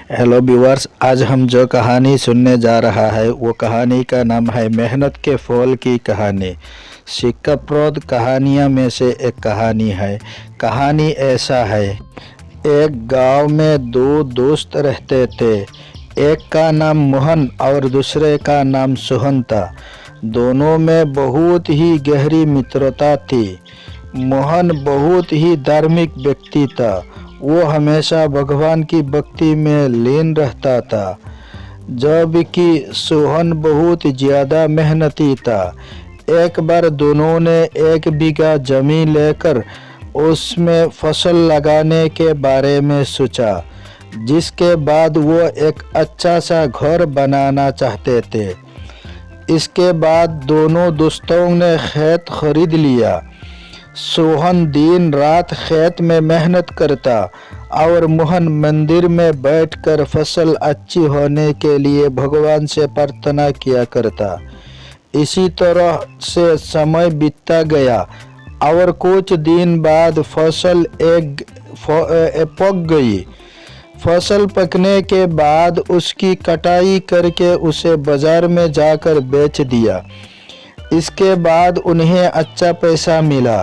Hello viewers, आज हम जो कहानी सुनने जा रहा है वो कहानी का नाम है मेहनत के फल की कहानी। सिक्काप्रद कहानियाँ में से एक कहानी है। कहानी ऐसा है, एक गांव में दो दोस्त रहते थे। एक का नाम मोहन और दूसरे का नाम सोहन था। दोनों में बहुत ही गहरी मित्रता थी। मोहन बहुत ही धार्मिक व्यक्ति था। वो हमेशा भगवान की भक्ति में लीन रहता था, जबकि सोहन बहुत ज़्यादा मेहनती था। एक बार दोनों ने 1 बीघा जमीन लेकर उसमें फसल लगाने के बारे में सोचा, जिसके बाद वो एक अच्छा सा घर बनाना चाहते थे। इसके बाद दोनों दोस्तों ने खेत खरीद लिया। सोहन दिन रात खेत में मेहनत करता और मोहन मंदिर में बैठकर फसल अच्छी होने के लिए भगवान से प्रार्थना किया करता। इसी तरह से समय बीतता गया और कुछ दिन बाद फसल पक गई। फसल पकने के बाद उसकी कटाई करके उसे बाजार में जाकर बेच दिया। इसके बाद उन्हें अच्छा पैसा मिला।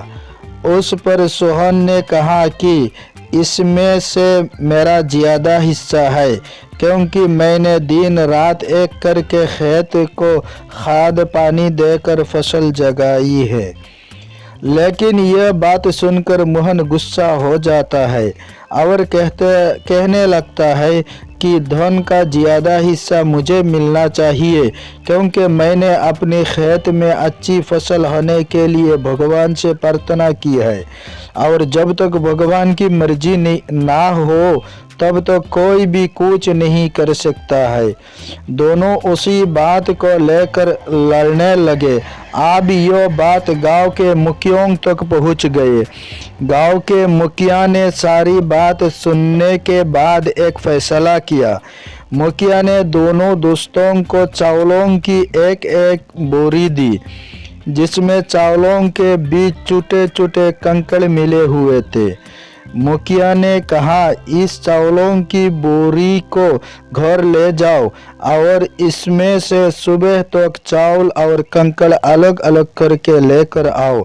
उस पर सोहन ने कहा कि इसमें से मेरा ज़्यादा हिस्सा है, क्योंकि मैंने दिन रात एक करके खेत को खाद पानी देकर फसल जगाई है। लेकिन यह बात सुनकर मोहन गुस्सा हो जाता है और कहने लगता है कि धन का ज़्यादा हिस्सा मुझे मिलना चाहिए, क्योंकि मैंने अपने खेत में अच्छी फसल होने के लिए भगवान से प्रार्थना की है, और जब तक भगवान की मर्जी ना हो तब तक कोई भी कुछ नहीं कर सकता है। दोनों उसी बात को लेकर लड़ने लगे। अब यह बात गांव के मुखियों तक पहुंच गई। गांव के मुखिया ने सारी बात सुनने के बाद एक फैसला किया। मुखिया ने दोनों दोस्तों को चावलों की एक एक बोरी दी, जिसमें चावलों के बीच छोटे छोटे कंकड़ मिले हुए थे। मुखिया ने कहा, इस चावलों की बोरी को घर ले जाओ और इसमें से सुबह तक चावल और कंकड़ अलग अलग करके लेकर आओ।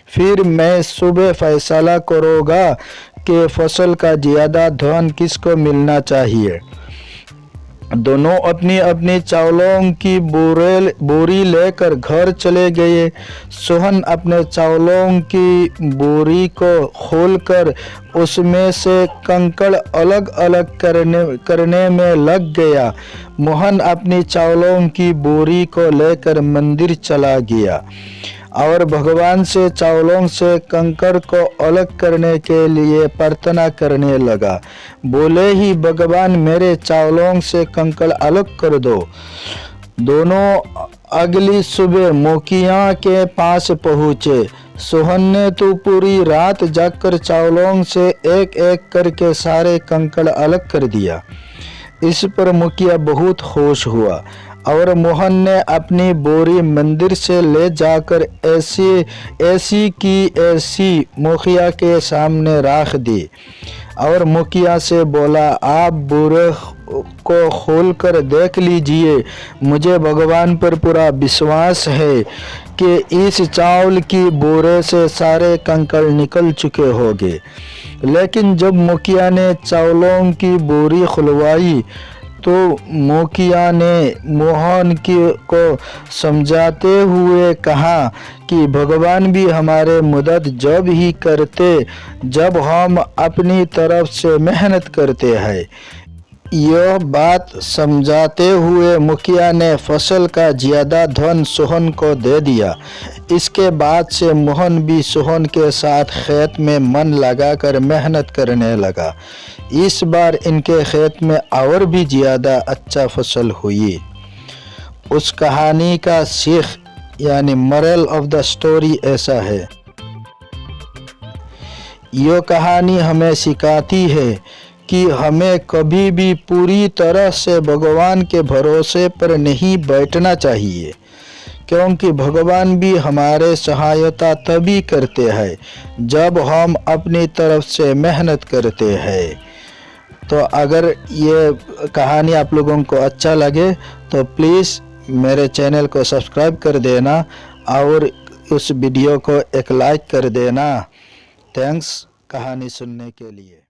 फिर मैं सुबह फैसला करूँगा कि फसल का ज़्यादा धन किसको मिलना चाहिए। दोनों अपनी अपनी चावलों की बोरी लेकर घर चले गए। सोहन अपने चावलों की बोरी को खोलकर उसमें से कंकड़ अलग अलग करने में लग गया। मोहन अपनी चावलों की बोरी को लेकर मंदिर चला गया और भगवान से चावलों से कंकड़ को अलग करने के लिए प्रार्थना करने लगा। बोले ही, भगवान मेरे चावलों से कंकड़ अलग कर दो। दोनों अगली सुबह मुखिया के पास पहुँचे। सोहन ने तो पूरी रात जागकर चावलों से एक एक करके सारे कंकड़ अलग कर दिया। इस पर मुखिया बहुत खुश हुआ और मोहन ने अपनी बोरी मंदिर से ले जाकर ऐसी मुखिया के सामने रख दी और मुखिया से बोला, आप बोरे को खोलकर देख लीजिए। मुझे भगवान पर पूरा विश्वास है कि इस चावल की बोरे से सारे कंकड़ निकल चुके होंगे। लेकिन जब मुखिया ने चावलों की बोरी खुलवाई तो मुखिया ने मोहन को समझाते हुए कहा कि भगवान भी हमारे मदद जब ही करते जब हम अपनी तरफ से मेहनत करते हैं। यह बात समझाते हुए मुखिया ने फसल का ज़्यादा धन सोहन को दे दिया। इसके बाद से मोहन भी सोहन के साथ खेत में मन लगाकर मेहनत करने लगा। इस बार इनके खेत में और भी ज़्यादा अच्छा फसल हुई। उस कहानी का सीख यानी मोरल ऑफ द स्टोरी ऐसा है, यह कहानी हमें सिखाती है कि हमें कभी भी पूरी तरह से भगवान के भरोसे पर नहीं बैठना चाहिए, क्योंकि भगवान भी हमारे सहायता तभी करते हैं जब हम अपनी तरफ से मेहनत करते हैं। तो अगर ये कहानी आप लोगों को अच्छा लगे तो प्लीज़ मेरे चैनल को सब्सक्राइब कर देना और उस वीडियो को एक लाइक कर देना। थैंक्स कहानी सुनने के लिए।